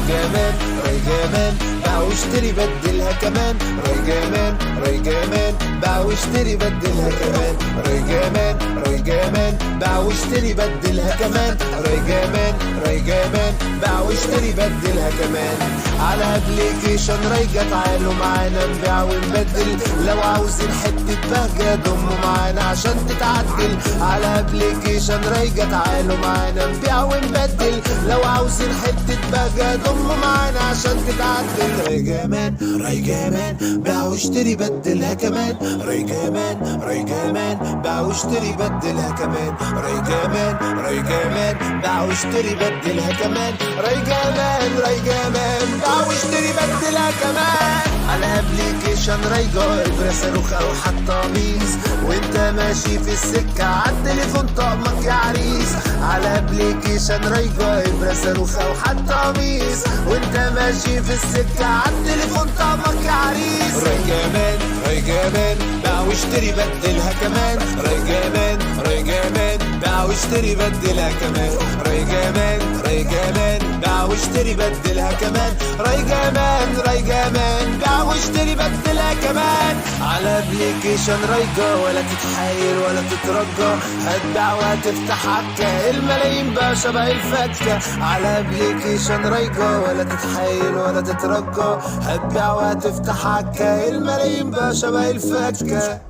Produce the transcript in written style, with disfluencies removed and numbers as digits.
ريجامان ريجامان باع واشتري بدلها كمان ريجامان ريجامان باع واشتري بدلها كمان ريجامان ريجامان باع واشتري بدلها كمان ريجامان ريجامان باع واشتري بدلها كمان على ابليكيشن ريجا تعالوا معانا نبيع ونبدل لو عاوزين حتة بهجة ضموا معانا عشان تتعدل على ابليكيشن ريجا تعالوا معانا نبيع ونبدل لو عاوزين حتة بهجة ضموا معانا عشان تتعدل ريجامان ريجامان باع واشتري بدلها كمان ريجامان ريجامان باع واشتري بدلها كمان ريجامان ريجامان باع واشتري بدلها كمان ريجامان ريجامان باع واشتري بدلها كمان على ابليكيشن ريجا ابره صاروخ او حتى قميص وانت ماشي في السكه عالتليفون طقمك يا عريس على ابليكيشن ريجا ابره صاروخ او حتى قميص وانت ماشي في السكه عالتليفون طقمك يا عريس ريجامان ريجامان باع واشتري بدلها كمان ريجامان ريجامان باع واشتري بدلها كمان ريجامان ريجامان باع واشتري بدلها كمان ريجامان ريجامان باع واشتري بدلها كمان على ابليكيشن ريجا ولا تتحايل ولا تترجى هتباع وهتفتح عكا الملايين بقى شبه الفكة على ابليكيشن ريجا ولا تتحايل ولا تترجى هتباع وهتفتح عكا الملايين بقى شبه الفكة